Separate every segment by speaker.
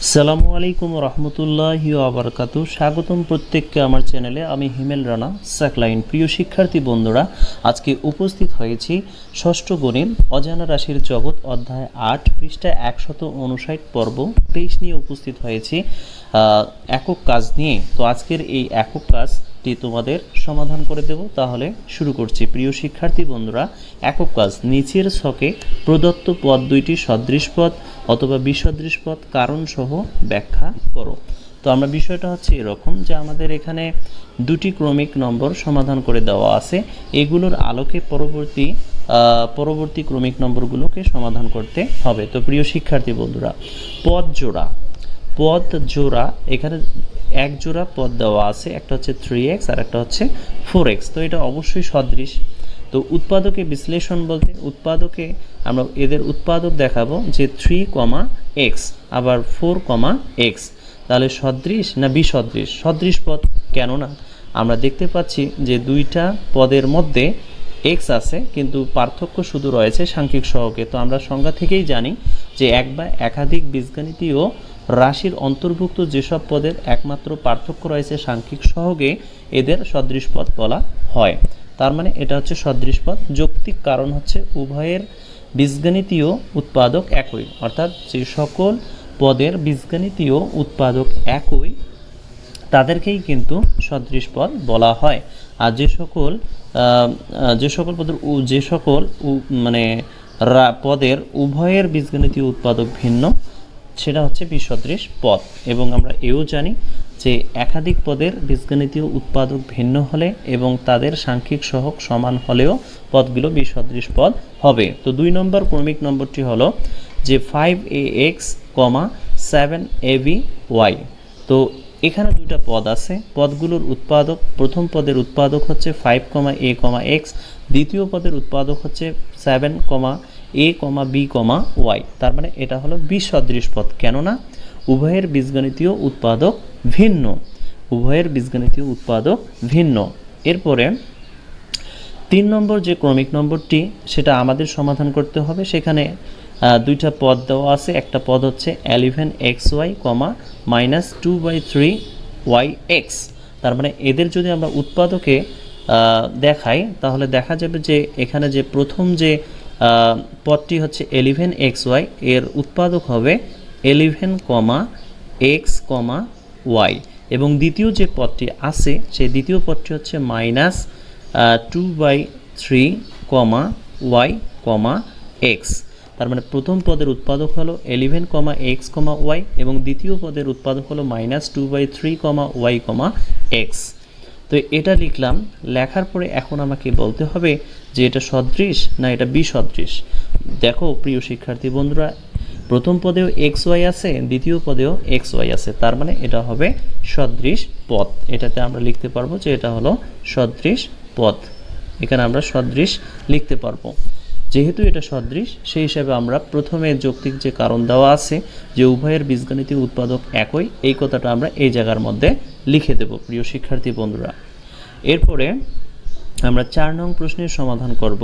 Speaker 1: আসসালামু আলাইকুম রহমতুল্লাহি ওয়া বারাকাতুহু। স্বাগতম প্রত্যেককে আমার চ্যানেলে। আমি হিমেল রানা সাকলাইন। প্রিয় শিক্ষার্থী বন্ধুরা, আজকে উপস্থিত হয়েছি ষষ্ঠ গণিত অজানা রাশির জগৎ অধ্যায় 8 পৃষ্ঠা 159 পর্ব 23 নিয়ে উপস্থিত হয়েছি একক কাজ নিয়ে। তো আজকের এই একক কাজটি তোমাদের সমাধান করে দেব। তাহলে শুরু করছি। প্রিয় শিক্ষার্থী বন্ধুরা, একক কাজ: নিচের ছকে প্রদত্ত পদ দুইটি সদৃশ পদ অথবা বিসদৃশ পদ কারণ সহ ব্যাখ্যা করো। তো আমরা বিষয়টা হচ্ছে এরকম যে আমাদের এখানে দুটি ক্রমিক নম্বর সমাধান করে দেওয়া আছে। এগুলোর আলোকে পরবর্তী ক্রমিক নম্বরগুলোকে সমাধান করতে হবে। তো প্রিয় শিক্ষার্থী বন্ধুরা, পদ জোড়া এখানে এক জোড়া পদ দেওয়া আছে, একটা হচ্ছে 3x আর একটা হচ্ছে 4x। তো এটা অবশ্যই সদৃশ। তো উৎপাদকে বিশ্লেষণ বলতে উৎপাদকে আমরা এদের উৎপাদক দেখাবো যে 3, x আবার 4, x। তাহলে সদৃশ না বিসদৃশ? সদৃশ পদ। কেননা আমরা দেখতে পাচ্ছি যে দুইটা পদের মধ্যে x আছে, কিন্তু পার্থক্য শুধু রয়েছে সাংখ্যিক সহগে। তো আমরা সংজ্ঞা থেকেই জানি যে এক বা একাধিক বীজগণিতীয় রাশির অন্তর্ভুক্ত যেসব পদের একমাত্র পার্থক্য রয়েছে সাংখ্যিক সহগে, এদের সদৃশ পদ বলা হয়। তার মানে এটা হচ্ছে সদৃশ পদ। যৌক্তিক কারণ হচ্ছে উভয়ের বীজগণিতীয় উৎপাদক একই, অর্থাৎ যে সকল পদের বীজগণিতীয় উৎপাদক একই তাদেরকেই কিন্তু সদৃশ পদ বলা হয়। আর যে সকল পদের উভয়ের বীজগণিতীয় উৎপাদক ভিন্ন, সেটা হচ্ছে বিসদৃশ পদ। এবং আমরা এও জানি যে একাধিক পদের বীজগণিতীয় উৎপাদক ভিন্ন হলে এবং তাদের সাংখ্যিক সহগ সমান হলেও পদগুলো বিসদৃশ পদ হবে। তো 2 নম্বর ক্রমিক নম্বরটি হলো যে 5ax, 7aby। তো এখানে দুইটা পদ আছে। পদগুলোর উৎপাদক, প্রথম পদের উৎপাদক হচ্ছে 5, a, x, দ্বিতীয় পদের উৎপাদক হচ্ছে 7, a, b, y। তার মানে এটা হলো বিসদৃশ পদ। কেননা উভয়ের বীজগণিতীয় উৎপাদক ভিন্ন। এরপরে 3 নম্বর যে ক্রমিক নম্বরটি, সেটা আমাদের সমাধান করতে হবে। সেখানে দুইটা পদ দেওয়া আছে। একটা পদ হচ্ছে 11xy, -2/3yx। তার মানে এদের যদি আমরা উৎপাদকে দেখাই তাহলে দেখা যাবে যে এখানে যে প্রথম যে পদটি হচ্ছে 11xy, এর উৎপাদক হবে 11, x, y। এবং দ্বিতীয় যে পদটি আছে সেই দ্বিতীয় পদটি হচ্ছে -2/3, y, x। তার মানে প্রথম পদের উৎপাদক হলো 11, x, y এবং দ্বিতীয় পদের উৎপাদক হলো -2/3, y, x। তো এটা লিখলাম। লেখার পরে এখন আমাকে বলতে হবে যে এটা সদৃশ না এটা বিসদৃশ। দেখো প্রিয় শিক্ষার্থী বন্ধুরা, প্রথম পদেও xy আছে, দ্বিতীয় পদেও xy আছে। তার মানে এটা হবে সদৃশ পদ। এটাতে আমরা লিখতে পারবো যে এটা হলো সদৃশ পদ। এখানে আমরা সদৃশ লিখতে পারবো। যেহেতু এটা সদৃশ, সেই হিসাবে আমরা প্রথমে যৌক্তিক যে কারণ দেওয়া আছে যে উভয়ের বীজগণিতীয় উৎপাদক একই, এই কথাটা আমরা এই জায়গার মধ্যে লিখে দেব প্রিয় শিক্ষার্থী বন্ধুরা। এরপরে আমরা 4 নং প্রশ্নের সমাধান করব।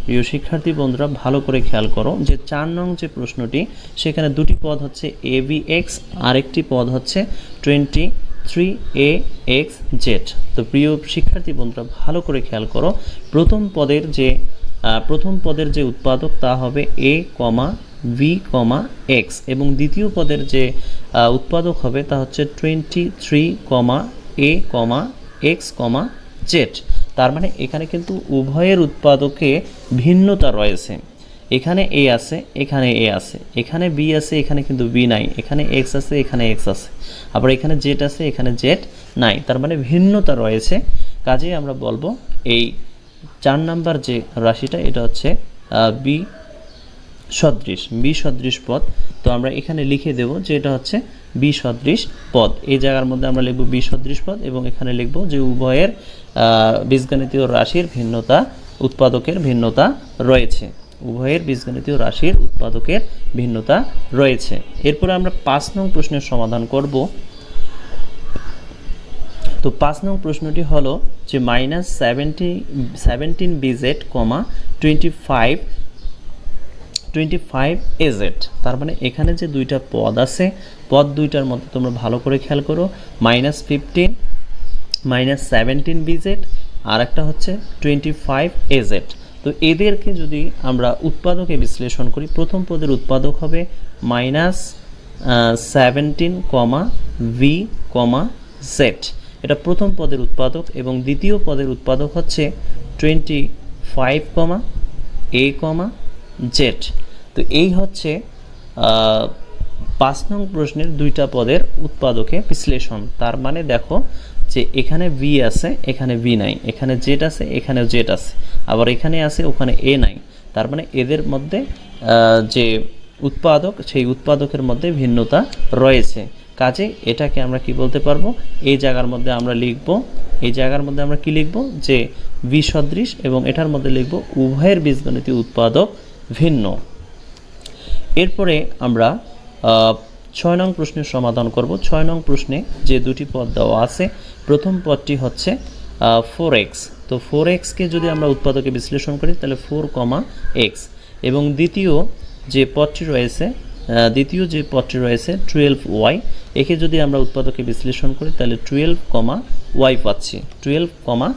Speaker 1: প্রিয় শিক্ষার্থী বন্ধুরা, ভালো করে খেয়াল করো যে 4 নং যে প্রশ্নটি, সেখানে দুটি পদ হচ্ছে abx, আরেকটি পদ হচ্ছে 23axz। তো প্রিয় শিক্ষার্থী বন্ধুরা, ভালো করে খেয়াল করো। প্রথম পদের যে উৎপাদক তা হবে a, b, x এবং দ্বিতীয় পদের যে উৎপাদক হবে তা হচ্ছে 23, a, x, z। তার মানে এখানে কিন্তু উভয়ের উৎপাদকে ভিন্নতা রয়েছে। এখানে a আছে, এখানে a আছে, এখানে b আছে, এখানে কিন্তু b নাই, এখানে x আছে, এখানে x আছে, আবার এখানে z আছে, এখানে z নাই। তার মানে ভিন্নতা রয়েছে। কাজেই আমরা বলবো এই 4 নাম্বার যে রাশিটা, এটা হচ্ছে বিসদৃশ পদ। তো আমরা এখানে লিখে দেব যে এটা হচ্ছে বিসদৃশ পদ। এই জায়গার মধ্যে আমরা লিখব বিসদৃশ পদ এবং এখানে লিখব যে উভয়ের বীজগণিতীয় রাশির ভিন্নতা, উৎপাদকের ভিন্নতা রয়েছে। উভয়ের বীজগণিতীয় রাশির উৎপাদকের ভিন্নতা রয়েছে। এরপরে আমরা 5 নং প্রশ্নের সমাধান করব। তো 5 নং প্রশ্নটি হলো যে -17bz, 25az। তার মানে এখানে যে দুইটা পদ আছে পদ দুইটার মধ্যে তোমরা ভালো করে খেয়াল করো, -15 -17 বিজেড আর একটা হচ্ছে 25 এজেড। তো এদেরকে যদি আমরা উৎপাদকে বিশ্লেষণ করি, প্রথম পদের উৎপাদক হবে -17, ভি, জেড, এটা প্রথম পদের উৎপাদক, এবং দ্বিতীয় পদের উৎপাদক হচ্ছে 25, এ, জেড। তো এই হচ্ছে 5 নং প্রশ্নের দুইটা পদের উৎপাদকে বিশ্লেষণ। তার মানে দেখো যে এখানে ভি আছে, এখানে ভি নাই, এখানে জেড আছে, এখানেও জেড আছে, আবার এখানে আছে, ওখানে এ নাই। তার মানে এদের মধ্যে যে উৎপাদক, সেই উৎপাদকের মধ্যে ভিন্নতা রয়েছে। কাজে এটাকে আমরা কি বলতে পারবো, এই জায়গার মধ্যে আমরা লিখব, এই জায়গার মধ্যে আমরা কি লিখব, যে ভি সদৃশ, এবং এটার মধ্যে লিখব উভয়ের বীজগণিতীয় উৎপাদক ভিন্ন। এরপরে আমরা 6 নং প্রশ্নের সমাধান করব। 6 নং প্রশ্নে যে দুটি পদ দেওয়া আছে, প্রথম পদটি হচ্ছে 4x। তো 4xকে যদি আমরা উৎপাদকে বিশ্লেষণ করি তাহলে 4, x, এবং দ্বিতীয় যে পদটি রয়েছে 12y, একে যদি আমরা উৎপাদকে বিশ্লেষণ করি তাহলে 12, y পাচ্ছি, 12,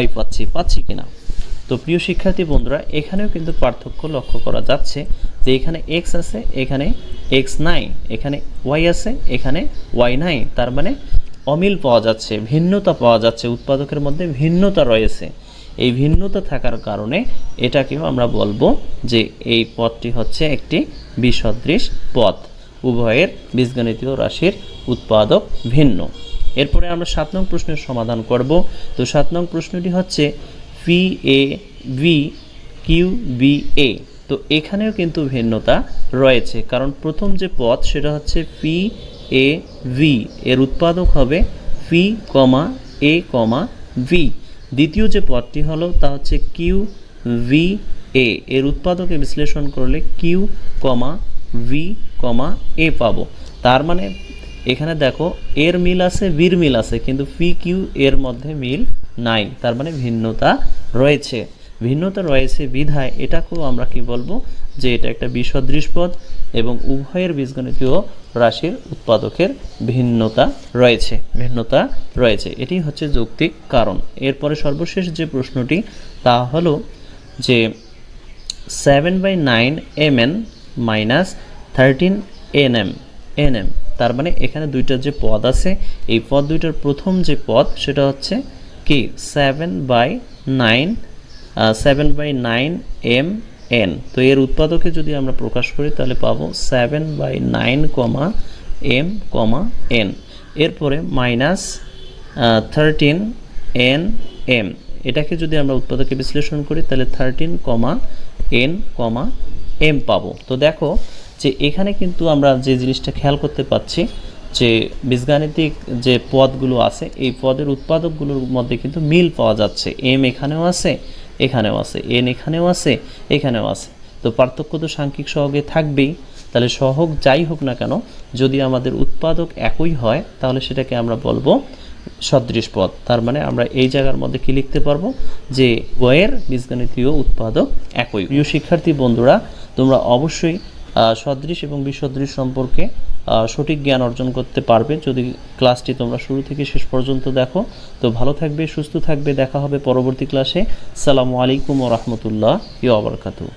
Speaker 1: y পাচ্ছি কিনা। তো প্রিয় শিক্ষার্থী বন্ধুরা, এখানেও কিন্তু পার্থক্য লক্ষ্য করা যাচ্ছে, যে এখানে x আছে, এখানে x নাই, এখানে y আছে, এখানে y নাই। তার মানে অমিল পাওয়া যাচ্ছে, ভিন্নতা পাওয়া যাচ্ছে, উৎপাদকের মধ্যে ভিন্নতা রয়েছে। এই ভিন্নতা থাকার কারণে এটাকেও আমরা বলবো যে এই পদটি হচ্ছে একটি বিসদৃশ পদ, উভয়ের বীজগণিতীয় রাশির উৎপাদক ভিন্ন। এরপরে আমরা 7 নং প্রশ্নের সমাধান করব। তো 7 নং প্রশ্নটি হচ্ছে P A V Q B A. তো এখানেও কিন্তু ভিন্নতা রয়েছে, কারণ প্রথম যে পদ সেটা হচ্ছে পি এ ভি, এর উৎপাদক হবে পি, এ, ভি। দ্বিতীয় যে পদটি হলো তা হচ্ছে কিউ ভি এ, এর উৎপাদকে বিশ্লেষণ করলে কিউ, ভি, এ পাবো। তার মানে এখানে দেখো এর মিল আছে, ভির মিল আছে, কিন্তু পি কিউ এর মধ্যে মিল নাই। তার মানে ভিন্নতা রয়েছে, বিধায় এটাকেও আমরা কি বলবো, যে এটা একটা বিসদৃশ পদ, এবং উভয়ের বীজগণিতীয় রাশির উৎপাদকের ভিন্নতা রয়েছে। এটি হচ্ছে যৌক্তিক কারণ। এরপরে সর্বশেষ যে প্রশ্নটি তা হলো যে 7/9 mn - 13 nm। তার মানে এখানে দুইটা যে পদ আছে, এই পদ দুইটার প্রথম যে পদ সেটা হচ্ছে কি 7/9 mn। তো এর উৎপাদকে যদি আমরা প্রকাশ করি তাহলে পাবো 7/9, m, n। এরপরে -13 nm, এটাকে যদি আমরা উৎপাদকে বিশ্লেষণ করি তাহলে 13, n, m পাবো। তো দেখো যে এখানে কিন্তু আমরা যে জিনিসটা খেয়াল করতে পাচ্ছি, যে বীজগাণিতিক যে পদগুলো আছে, এই পদের উৎপাদকগুলোর মধ্যে কিন্তু মিল পাওয়া যাচ্ছে। m এখানেও আছে, এখানেও আছে, n এখানেও আছে, এখানেও আছে। তো পার্থক্য তো সাংখ্যিক সহগে থাকবেই। তাহলে সহগ যাই হোক না কেন, যদি আমাদের উৎপাদক একই হয় তাহলে সেটাকে আমরা বলবো সদৃশ পদ। তার মানে আমরা এই জায়গার মধ্যে কি লিখতে পারবো, যে উভয়ের বীজগণিতীয় উৎপাদক একই। প্রিয় শিক্ষার্থী বন্ধুরা, তোমরা অবশ্যই সদৃশ এবং বিসদৃশ সম্পর্কে সঠিক জ্ঞান অর্জন করতে পারবে যদি ক্লাসটি তোমরা শুরু থেকে শেষ পর্যন্ত দেখো। তো ভালো থাকবে, সুস্থ থাকবে, দেখা হবে পরবর্তী ক্লাসে। আসসালামু আলাইকুম ওয়া রাহমাতুল্লাহি ওয়া বারাকাতুহু।